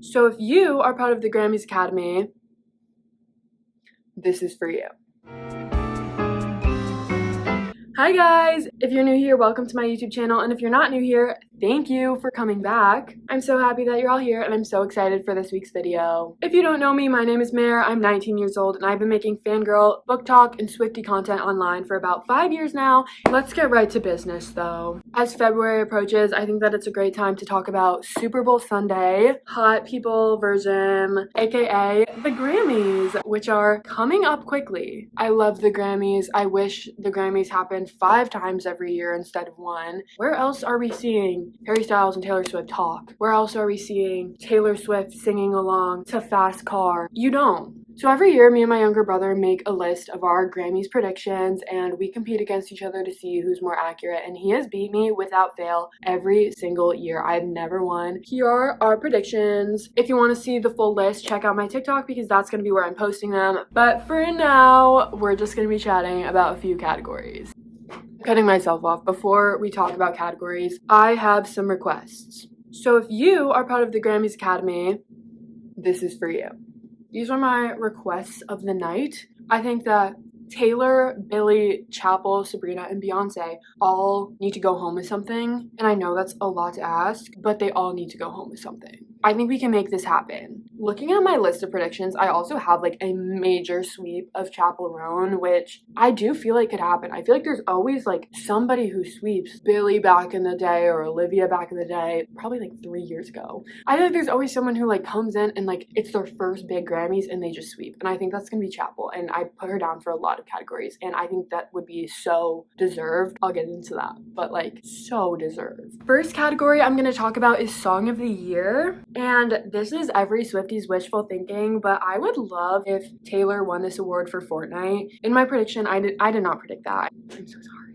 So if you are part of the Grammys Academy, this is for you. Hi guys! If you're new here, welcome to my YouTube channel, and if you're not new here, thank you for coming back. I'm so happy that you're all here, and I'm so excited for this week's video. If you don't know me, my name is Mare, I'm 19 years old, and I've been making fangirl, book talk, and Swiftie content online for about 5 years now. Let's get right to business though. As February approaches, I think that it's a great time to talk about Super Bowl Sunday, hot people version, aka the Grammys, which are coming up quickly. I love the Grammys. I wish the Grammys happened 5 times every year instead of 1. Where else are we seeing Harry Styles and Taylor Swift talk? Where else are we seeing Taylor Swift singing along to Fast Car? You don't. So every year, me and my younger brother make a list of our Grammys predictions, and we compete against each other to see who's more accurate, and he has beat me without fail every single year. I've never won. Here are our predictions. If you want to see the full list, check out my TikTok because that's going to be where I'm posting them. But for now, we're just going to be chatting about a few categories. Cutting myself off before we talk about categories, I have some requests. So if you are part of the Grammys Academy, this is for you. These are my requests of the night. I think that Taylor, Billie, Chapel, Sabrina, and Beyonce all need to go home with something. And I know that's a lot to ask, but they all need to go home with something. I think we can make this happen. Looking at my list of predictions, I also have like a major sweep of Chapel Roan, which I do feel like could happen. I feel like there's always like somebody who sweeps. Billie back in the day or Olivia back in the day, probably like 3 years ago. I feel like there's always someone who like comes in and like it's their first big Grammys and they just sweep. And I think that's gonna be Chapel. And I put her down for a lot of categories and I think that would be so deserved. I'll get into that, but like so deserved. First category I'm gonna talk about is Song of the Year. And this is every Swiftie's wishful thinking, but I would love if Taylor won this award for Fortnite. In my prediction, I did not predict that. I'm so sorry.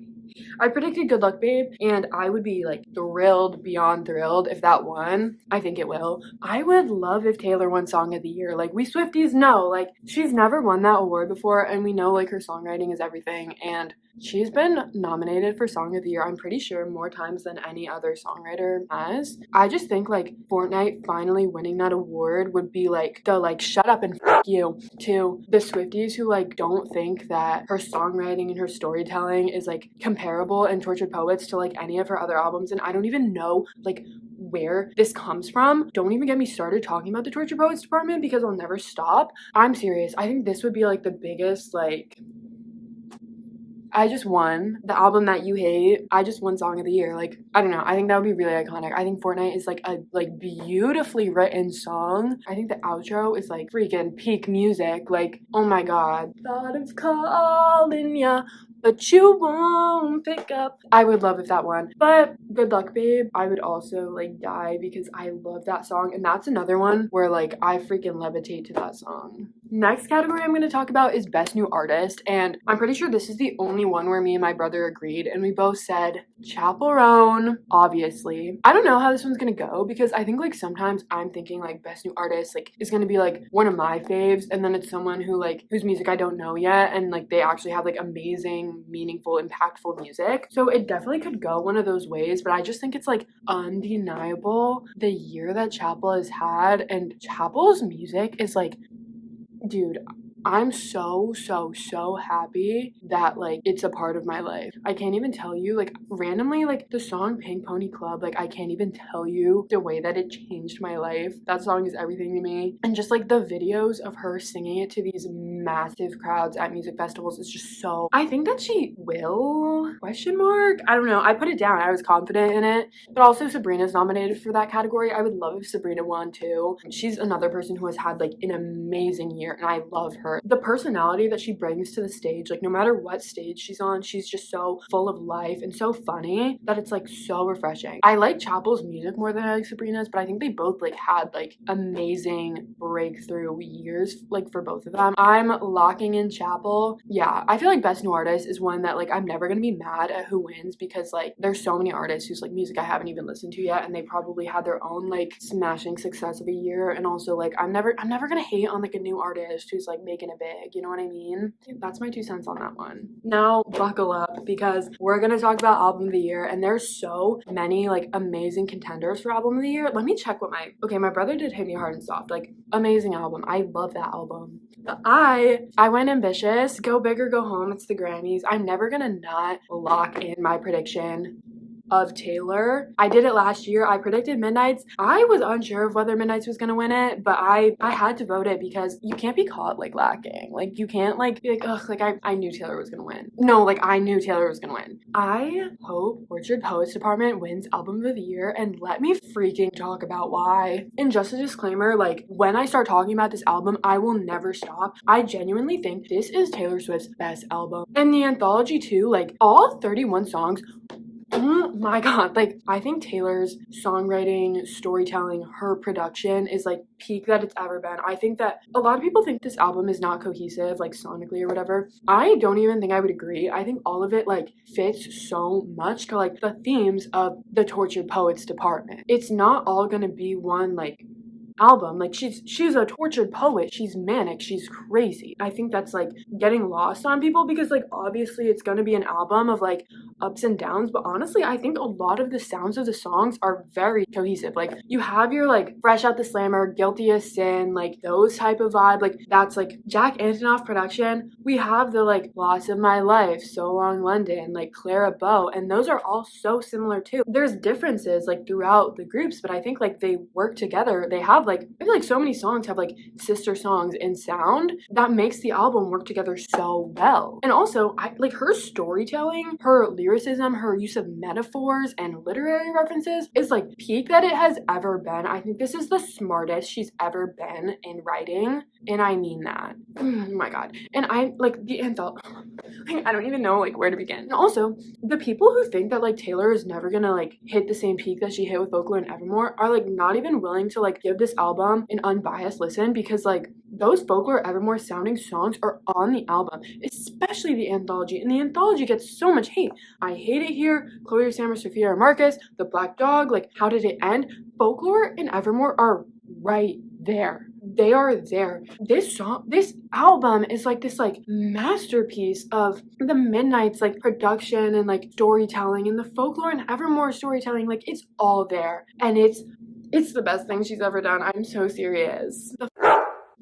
I predicted Good Luck Babe, and I would be like thrilled, beyond thrilled if that won. I think it will. I would love if Taylor won Song of the Year. Like, we Swifties know, like, she's never won that award before, and we know, like, her songwriting is everything, and she's been nominated for Song of the Year, I'm pretty sure, more times than any other songwriter has. I just think, like, Fortnite finally winning that award would be, like, the, like, shut up and f you to the Swifties who, like, don't think that her songwriting and her storytelling is, like, comparable in Tortured Poets to, like, any of her other albums. And I don't even know, like, where this comes from. Don't even get me started talking about the Tortured Poets department because I'll never stop. I'm serious. I think this would be, like, the biggest, like, I just won the album that you hate. I just won Song of the Year. Like, I don't know. I think that would be really iconic. I think Fortnite is like a beautifully written song. I think the outro is like freaking peak music. Like, oh my god. Thought of calling ya, but you won't pick up. I would love if that won. But Good Luck Babe, I would also like die because I love that song. And that's another one where like I freaking levitate to that song. Next category I'm going to talk about is Best New Artist, and I'm pretty sure this is the only one where me and my brother agreed, and we both said Chapel Roan, obviously. I don't know how this one's going to go because I think like sometimes I'm thinking like Best New Artist like is going to be like one of my faves, and then it's someone who like whose music I don't know yet, and like they actually have like amazing, meaningful, impactful music. So it definitely could go one of those ways, but I just think it's like undeniable the year that Chapel has had, and Chapel's music is like, dude, I'm so happy that like it's a part of my life. I can't even tell you, like randomly, like the song Pink Pony Club, like I can't even tell you the way that it changed my life. That song is everything to me. And just like the videos of her singing it to these massive crowds at music festivals is just so, I think that she will, question mark? I don't know. I put it down. I was confident in it. But also Sabrina's nominated for that category. I would love if Sabrina won too. She's another person who has had like an amazing year and I love her. The personality that she brings to the stage, like no matter what stage she's on, she's just so full of life and so funny that it's like so refreshing. I like Chapel's music more than I like Sabrina's, but I think they both like had like amazing breakthrough years like for both of them. I'm locking in Chapel. Yeah, I feel like Best New Artist is one that like I'm never gonna be mad at who wins because like there's so many artists whose like music I haven't even listened to yet, and they probably had their own like smashing success of a year. And also like I'm never gonna hate on like a new artist who's like making making it big, you know what I mean? That's my 2 cents on that one. Now buckle up, because we're gonna talk about album of the year, and there's so many like amazing contenders for album of the year. Let me check what my brother did Hit Me Hard and Soft, like amazing album. I love that album. But I went ambitious. Go big or go home. It's the Grammys. I'm never gonna not lock in my prediction of Taylor. I did it last year. I predicted Midnight's. I was unsure of whether Midnight's was gonna win it, but I had to vote it, because you can't be caught like lacking. Like you can't like be like, ugh, like I knew Taylor was gonna win. No, like I knew Taylor was gonna win. I hope Orchard Poets Department wins album of the year, and let me freaking talk about why. And just a disclaimer, like when I start talking about this album, I will never stop. I genuinely think this is Taylor Swift's best album. And the anthology too, like all 31 songs. Oh my god, like I think Taylor's songwriting, storytelling, her production is like peak that it's ever been. I think that a lot of people think this album is not cohesive, like sonically or whatever. I don't even think I would agree. I think all of it like fits so much to like the themes of the Tortured Poets Department. It's not all gonna be one like album. Like she's a tortured poet. She's manic. She's crazy. I think that's like getting lost on people, because like obviously it's gonna be an album of like ups and downs, but honestly I think a lot of the sounds of the songs are very cohesive. Like you have your like Fresh Out the Slammer, Guilty as Sin, like those type of vibe, like that's like Jack Antonoff production. We have the like Loss of My Life, So Long London, like Clara Bow, and those are all so similar too. There's differences like throughout the groups, but I think like they work together. They have like, I feel like so many songs have like sister songs in sound that makes the album work together so well. And also I like her storytelling, her lyricism, her use of metaphors and literary references is like peak that it has ever been. I think this is the smartest she's ever been in writing, and I mean that. Oh my god. And I like the anthology, I don't even know like where to begin. And also the people who think that like Taylor is never gonna like hit the same peak that she hit with Folklore and Evermore are like not even willing to like give this album an unbiased listen, because like those Folklore Evermore sounding songs are on the album, especially the anthology, and the anthology gets so much hate. I Hate It Here, Chloe Sammer, Sophia Marcus, The Black Dog, like How Did It End? Folklore and Evermore are right there. They are there. This album is like this like masterpiece of the Midnight's like production and like storytelling, and the Folklore and Evermore storytelling. Like it's all there, and it's the best thing she's ever done. I'm so serious. The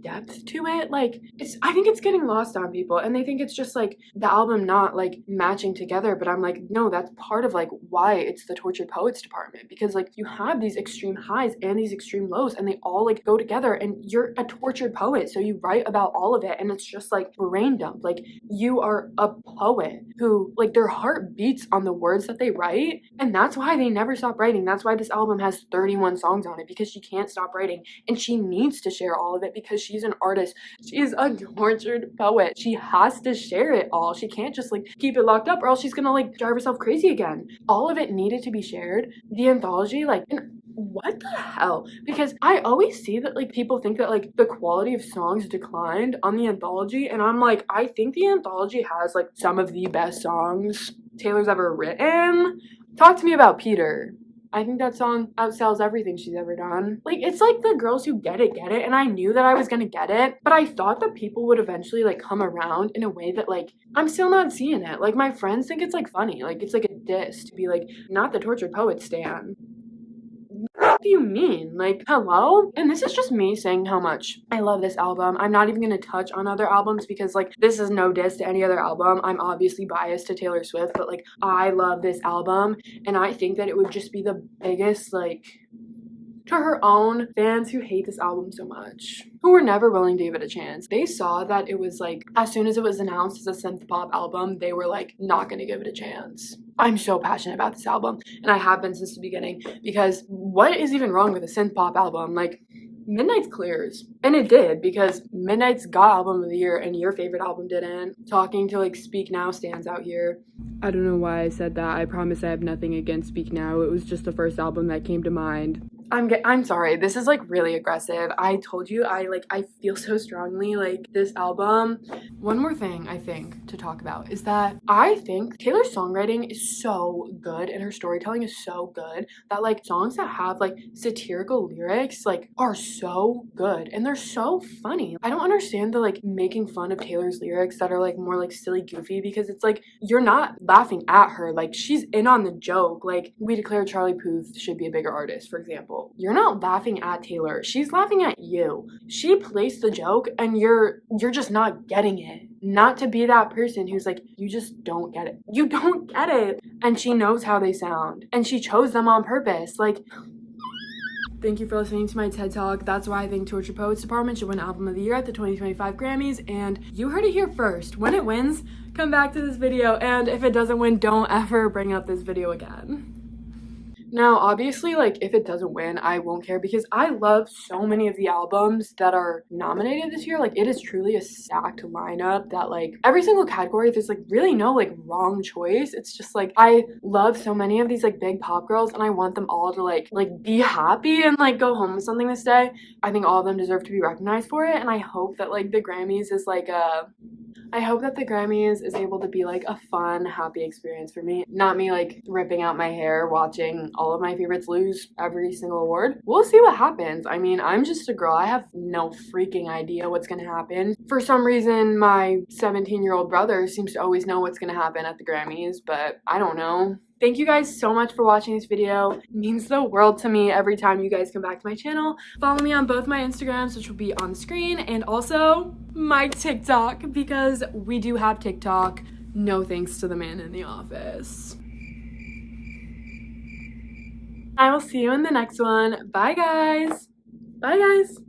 depth to it, like I think it's getting lost on people, and they think it's just like the album not like matching together, but I'm like, no, that's part of like why it's the Tortured Poets Department, because like you have these extreme highs and these extreme lows, and they all like go together, and you're a tortured poet, so you write about all of it, and it's just like brain dump. Like you are a poet who like their heart beats on the words that they write, and that's why they never stop writing. That's why this album has 31 songs on it, because she can't stop writing, and she needs to share all of it, because she's an artist. She's a tortured poet. She has to share it all. She can't just like keep it locked up, or else she's gonna like drive herself crazy again. All of it needed to be shared. The anthology, like, and what the hell? Because I always see that like people think that like the quality of songs declined on the anthology, and I'm like, I think the anthology has like some of the best songs Taylor's ever written. Talk to me about Peter. I think that song outsells everything she's ever done. Like, it's like the girls who get it, and I knew that I was gonna get it, but I thought that people would eventually, like, come around in a way that, like, I'm still not seeing it. Like, my friends think it's, like, funny. Like, it's, like, a diss to be, like, not the Tortured Poet stan. What do you mean? Like, hello? And this is just me saying how much I love this album. I'm not even gonna touch on other albums, because like this is no diss to any other album. I'm obviously biased to Taylor Swift, but like I love this album, and I think that it would just be the biggest, like, to her own fans who hate this album so much, who were never willing to give it a chance. They saw that it was like, as soon as it was announced as a synth pop album, they were like not gonna give it a chance. I'm so passionate about this album, and I have been since the beginning, because what is even wrong with a synth pop album? Like, Midnight's clears, and it did, because Midnight's got album of the year and your favorite album didn't. Talking to like Speak Now stands out here. I don't know why I said that. I promise I have nothing against Speak Now. It was just the first album that came to mind. I'm sorry, this is like really aggressive. I told you I feel so strongly like this album. One more thing I think to talk about is that I think Taylor's songwriting is so good and her storytelling is so good that like songs that have like satirical lyrics like are so good and they're so funny. I don't understand the like making fun of Taylor's lyrics that are like more like silly goofy, because it's like you're not laughing at her, like she's in on the joke. Like we declare Charlie Puth should be a bigger artist, for example. You're not laughing at Taylor, she's laughing at you. She placed the joke and you're just not getting it. Not to be that person who's like, you just don't get it. You don't get it. And she knows how they sound and she chose them on purpose. Like, thank you for listening to my TED Talk. That's why I think Torture Poets Department should win Album of the Year at the 2025 Grammys. And you heard it here first. When it wins, come back to this video. And if it doesn't win, don't ever bring up this video again. Now, obviously, like, if it doesn't win, I won't care because I love so many of the albums that are nominated this year. Like, it is truly a stacked lineup that, like, every single category, there's, like, really no, like, wrong choice. It's just, like, I love so many of these, like, big pop girls, and I want them all to, like, be happy and, like, go home with something this day. I think all of them deserve to be recognized for it, and I hope that, like, the Grammys is, like, I hope that the Grammys is able to be like a fun, happy experience for me. Not me like ripping out my hair watching all of my favorites lose every single award. We'll see what happens. I mean, I'm just a girl. I have no freaking idea what's gonna happen. For some reason, my 17-year-old brother seems to always know what's gonna happen at the Grammys, but I don't know. Thank you guys so much for watching this video. It means the world to me every time you guys come back to my channel. Follow me on both my Instagrams, which will be on the screen, and also my TikTok, because we do have TikTok. No thanks to the man in the office. I will see you in the next one. Bye, guys. Bye, guys.